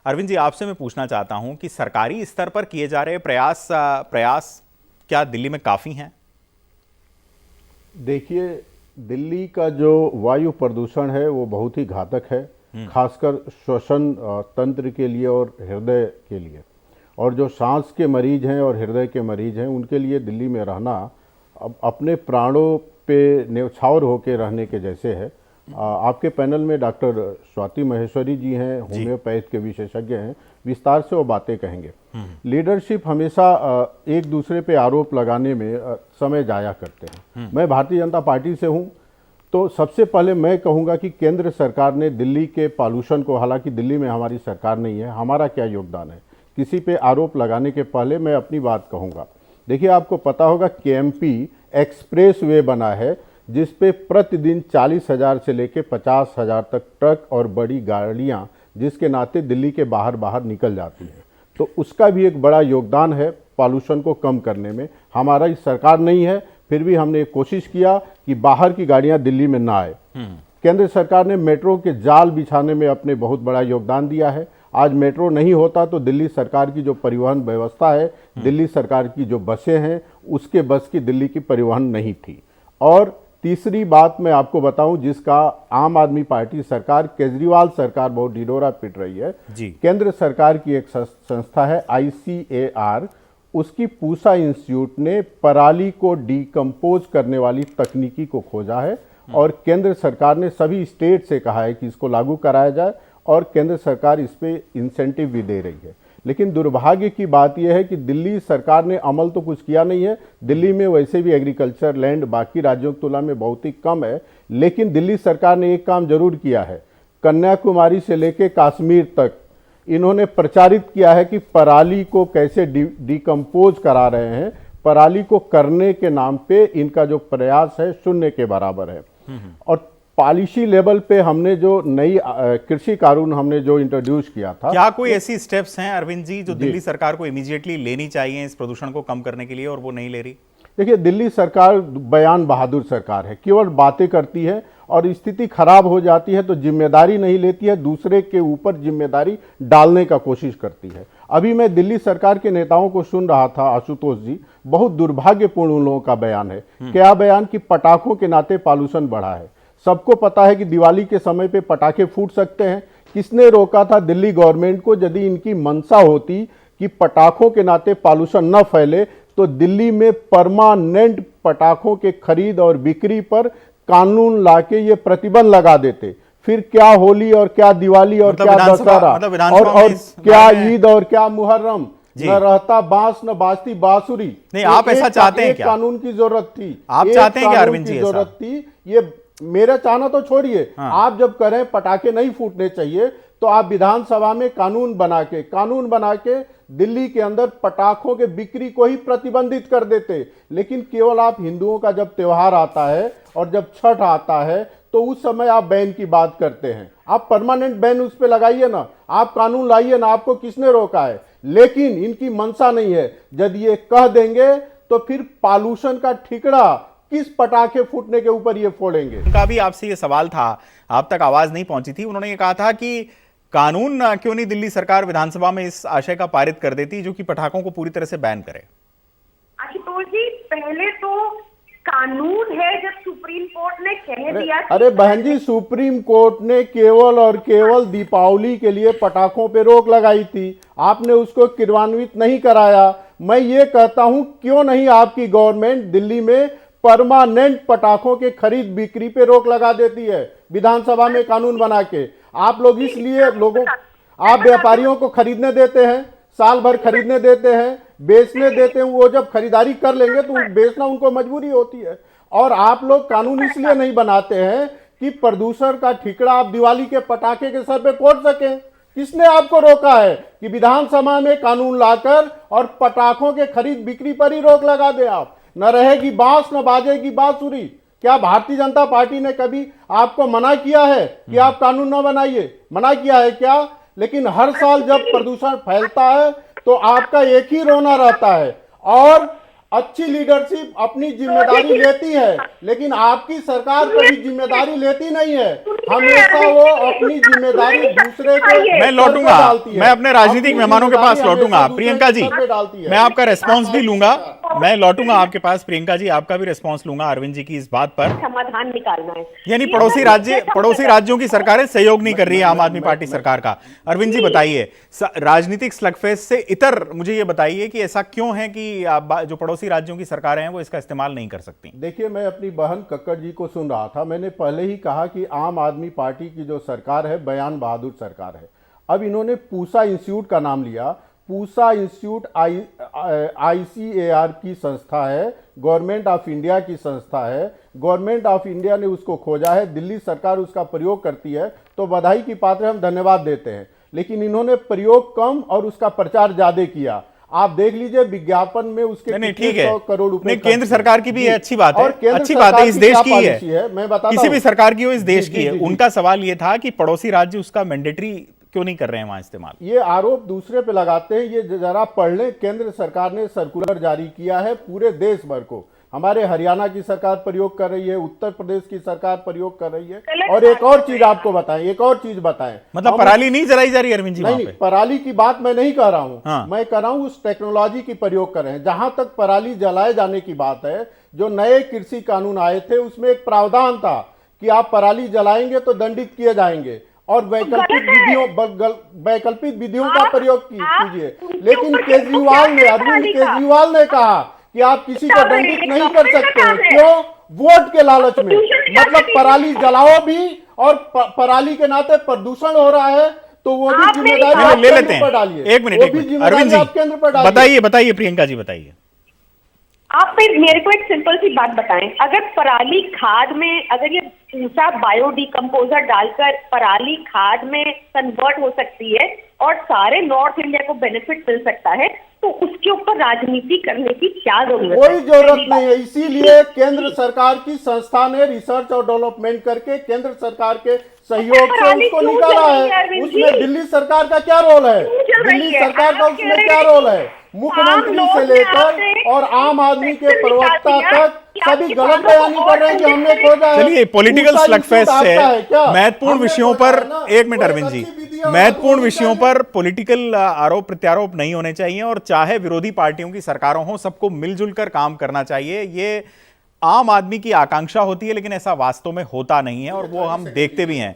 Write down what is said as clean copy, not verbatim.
अरविंद जी, आपसे मैं पूछना चाहता हूं कि सरकारी स्तर पर किए जा रहे प्रयास क्या दिल्ली में काफी हैं? देखिए, दिल्ली का जो वायु प्रदूषण है वो बहुत ही घातक है, खासकर श्वसन तंत्र के लिए और हृदय के लिए। और जो सांस के मरीज हैं और हृदय के मरीज हैं उनके लिए दिल्ली में रहना अब अपने प्राणों पे न्यौछावर होकर रहने के जैसे है। आपके पैनल में डॉक्टर स्वाति महेश्वरी जी हैं, होम्योपैथ के विशेषज्ञ हैं, विस्तार से वो बातें कहेंगे। लीडरशिप हमेशा एक दूसरे पे आरोप लगाने में समय जाया करते हैं। मैं भारतीय जनता पार्टी से हूं, तो सबसे पहले मैं कहूंगा कि केंद्र सरकार ने दिल्ली के पॉल्यूशन को, हालांकि दिल्ली में हमारी सरकार नहीं है, हमारा क्या योगदान है, किसी पे आरोप लगाने के पहले मैं अपनी बात कहूंगा। देखिए, आपको पता होगा केएमपी एक्सप्रेस वे बना है जिस पे प्रतिदिन 40,000 से लेकर 50,000 तक ट्रक और बड़ी गाड़ियां जिसके नाते दिल्ली के बाहर बाहर निकल जाती हैं। तो उसका भी एक बड़ा योगदान है पॉल्यूशन को कम करने में। हमारा ही सरकार नहीं है, फिर भी हमने कोशिश किया कि बाहर की गाड़ियां दिल्ली में ना आए। केंद्र सरकार ने मेट्रो के जाल बिछाने में अपने बहुत बड़ा योगदान दिया है। आज मेट्रो नहीं होता तो दिल्ली सरकार की जो परिवहन व्यवस्था है, दिल्ली सरकार की जो बसें हैं, उसके बस की दिल्ली की परिवहन नहीं थी। और तीसरी बात मैं आपको बताऊं, जिसका आम आदमी पार्टी सरकार, केजरीवाल सरकार बहुत ढिढोरा पीट रही है जी। केंद्र सरकार की एक संस्था है ICAR, उसकी पूसा इंस्टीट्यूट ने पराली को डिकम्पोज करने वाली तकनीकी को खोजा है और केंद्र सरकार ने सभी स्टेट से कहा है कि इसको लागू कराया जाए और केंद्र सरकार इस पे इंसेंटिव भी दे रही है। लेकिन दुर्भाग्य की बात यह है कि दिल्ली सरकार ने अमल तो कुछ किया नहीं है। दिल्ली में वैसे भी एग्रीकल्चर लैंड बाकी राज्यों की तुलना में बहुत ही कम है, लेकिन दिल्ली सरकार ने एक काम जरूर किया है। कन्याकुमारी से लेकर कश्मीर तक इन्होंने प्रचारित किया है कि पराली को कैसे डिकम्पोज करा रहे हैं। पराली को करने के नाम पे इनका जो प्रयास है शून्य के बराबर है। और पॉलिसी लेवल पे हमने जो नई कृषि कानून हमने जो इंट्रोड्यूस किया था, क्या कोई ऐसी स्टेप्स हैं अरविंद जी जो दिल्ली सरकार को इमीडिएटली लेनी चाहिए इस प्रदूषण को कम करने के लिए, और वो नहीं ले रही? देखिए, दिल्ली सरकार बयान बहादुर सरकार है, केवल बातें करती है और स्थिति खराब हो जाती है तो जिम्मेदारी नहीं लेती है, दूसरे के ऊपर जिम्मेदारी डालने का कोशिश करती है। अभी मैं दिल्ली सरकार के नेताओं को सुन रहा था, आशुतोष जी, बहुत दुर्भाग्यपूर्ण उन लोगों का बयान है। क्या बयान? कि पटाखों के नाते पॉल्यूशन बढ़ा है। सबको पता है कि दिवाली के समय पे पटाखे फूट सकते हैं। किसने रोका था दिल्ली गवर्नमेंट को? यदि इनकी मंशा होती कि पटाखों के नाते पॉल्यूशन न फैले तो दिल्ली में परमानेंट पटाखों के खरीद और बिक्री पर कानून लाके ये प्रतिबंध लगा देते। फिर क्या होली और क्या दिवाली और क्या दशहरा और क्या ईद और क्या मुहर्रम, न रहता बांस न बाजती बांसुरी। नहीं, आप ऐसा चाहते हैं क्या? कानून की जरूरत थी, आप चाहते हैं क्या अरविंद जी? जरूरत थी। ये मेरा चाहना तो छोड़िए, आप जब करें पटाखे नहीं फूटने चाहिए तो आप विधानसभा में कानून बना के दिल्ली के अंदर पटाखों के बिक्री को ही प्रतिबंधित कर देते। लेकिन केवल आप हिंदुओं का जब त्योहार आता है और जब छठ आता है तो उस समय आप बैन की बात करते हैं। आप परमानेंट बैन उस पर लगाइए ना, आप कानून लाइए ना, आपको किसने रोका है? लेकिन इनकी मंशा नहीं है। यदि ये कह देंगे तो फिर पॉल्यूशन का ठिकरा किस पटाखे फूटने के ऊपर ये फोड़ेंगे? उनका भी आपसे ये सवाल था, आप तक आवाज नहीं पहुंची थी। उन्होंने ये कहा था कि कानून क्यों नहीं दिल्ली सरकार विधानसभा में इस आशय का पारित कर देती जो कि पटाखों को पूरी तरह से बैन करे। आशुतोष जी, पहले तो कानून है जब सुप्रीम कोर्ट ने कह दिया। अरे बहन जी, सुप्रीम कोर्ट ने केवल और केवल दीपावली के लिए पटाखों पे रोक लगाई थी, आपने उसको क्रियान्वित नहीं कराया। मैं ये कहता हूं, क्यों नहीं आपकी गवर्नमेंट दिल्ली में परमानेंट पटाखों के खरीद बिक्री पे रोक लगा देती है विधानसभा में कानून बना के? आप लोग इसलिए लोगों, आप व्यापारियों को खरीदने देते हैं, साल भर खरीदने देते हैं, बेचने देते हैं। वो जब खरीदारी कर लेंगे तो बेचना उनको मजबूरी होती है। और आप लोग कानून इसलिए नहीं बनाते हैं कि प्रदूषण का ठिकरा आप दिवाली के पटाखे के सर पे फोड़ सकें। किसने आपको रोका है कि विधानसभा में कानून लाकर और पटाखों के खरीद बिक्री पर ही रोक लगा दे? आप न रहेगी बांस न बाजेगी बांसुरी। क्या भारतीय जनता पार्टी ने कभी आपको मना किया है कि आप कानून न बनाइए? मना किया है क्या? लेकिन हर साल जब प्रदूषण फैलता है तो आपका एक ही रोना रहता है, और अच्छी लीडरशिप अपनी जिम्मेदारी लेती है, लेकिन आपकी सरकार कभी जिम्मेदारी लेती नहीं है। हमेशा वो अपनी जिम्मेदारी दूसरे के मैं लौटूंगा, मैं अपने राजनीतिक मेहमानों के पास लौटूंगा। प्रियंका जी, मैं आपका रेस्पॉन्स भी लूंगा, मैं लौटूंगा आपके पास। प्रियंका जी, आपका भी रेस्पॉन्स लूंगा अरविंद जी की इस बात पर। समाधान निकालना है, यानी पड़ोसी राज्यों की सरकारें सहयोग नहीं कर रही है आम आदमी पार्टी सरकार का। अरविंद जी बताइए, राजनीतिक स्लगफेस्ट से इतर मुझे ये बताइए कि ऐसा क्यों है कि जो पड़ोसी राज्यों की सरकारें हैं वो इसका इस्तेमाल नहीं कर सकती। देखिए, मैं अपनी बहन कक्कड़ जी को सुन रहा था। मैंने पहले ही कहा कि आम आदमी पार्टी की जो सरकार है बयान बहादुर सरकार है। अब इन्होंने पूसा इंस्टीट्यूट का नाम लिया। पूसा इंस्टीट्यूट ICAR की संस्था है, गवर्नमेंट ऑफ इंडिया की संस्था है। गवर्नमेंट ऑफ इंडिया ने उसको खोजा है, दिल्ली सरकार उसका प्रयोग करती है, तो बधाई की पात्र हम धन्यवाद देते हैं। लेकिन इन्होंने प्रयोग कम और उसका प्रचार ज्यादा किया। आप देख लीजिए विज्ञापन में उसके नहीं, ठीक है, 100 करोड़ रुपए नहीं, केंद्र सरकार की भी अच्छी बात है, अच्छी बात सरकार है, इस की देश क्या की है, पॉलिसी है मैं बताता किसी भी हूं। सरकार की हो, इस देश जी, की है। जी, जी। उनका सवाल ये था कि पड़ोसी राज्य उसका मैंडेटरी क्यों नहीं कर रहे हैं वहां इस्तेमाल। ये आरोप दूसरे पे लगाते हैं। ये जरा पढ़ लें, केंद्र सरकार ने सर्कुलर जारी किया है पूरे देश भर को। हमारे हरियाणा की सरकार प्रयोग कर रही है, उत्तर प्रदेश की सरकार प्रयोग कर रही है। और एक और चीज आपको बताएं, एक और चीज बताएं, मतलब पराली नहीं जलाई जा रही अरविंद जी वहां नहीं, पे? पराली की बात मैं नहीं कर रहा हूं। हाँ। मैं कर रहा हूं उस टेक्नोलॉजी की प्रयोग कर रहे हैं। जहां तक पराली जलाए जाने की बात है, जो नए कृषि कानून आए थे उसमें एक प्रावधान था कि आप पराली जलाएंगे तो दंडित किए जाएंगे और वैकल्पिक विधियों का प्रयोग कीजिए। लेकिन केजरीवाल ने, अरविंद केजरीवाल ने कहा कि आप किसी को दंडित नहीं कर सकते हैं। क्यों? वोट के लालच में। मतलब पराली जलाओ भी और पराली के नाते प्रदूषण हो रहा है तो वो भी जिम्मेदारी आप ले लेते केंद्र पर हैं। डालिए। एक मिनट, वो एक भी मिनट, जिम्मेदारी अरविंद आप केंद्र पर जी डालिए। बताइए प्रियंका जी बताइए। आप मेरे को एक सिंपल सी बात बताएं, अगर पराली खाद में, अगर ये पूसा बायोडिकम्पोजर डालकर पराली खाद में कन्वर्ट हो सकती है और सारे नॉर्थ इंडिया को बेनिफिट मिल सकता है, तो उसके ऊपर राजनीति करने की क्या जरूरत है? कोई जरूरत नहीं है। इसीलिए केंद्र सरकार की संस्था ने रिसर्च और डेवलपमेंट करके केंद्र सरकार के सहयोग से उसको निकाला है। उसमें दिल्ली सरकार का क्या रोल है? दिल्ली सरकार का उसमें क्या रोल है? मुख्यमंत्री से लेकर और आम आदमी के प्रवक्ता तक सभी गलत बयानी कर रहे हैं कि हमने खोजा है। चलिए, पॉलिटिकल स्लगफेस्ट से महत्वपूर्ण विषयों पर, एक मिनट अरविंद जी, महत्वपूर्ण विषयों पर पॉलिटिकल आरोप प्रत्यारोप नहीं होने चाहिए और चाहे विरोधी पार्टियों की सरकारों हो, सबको मिलजुल कर काम करना चाहिए। ये आम आदमी की आकांक्षा होती है, लेकिन ऐसा वास्तव में होता नहीं है और वो हम देखते भी हैं।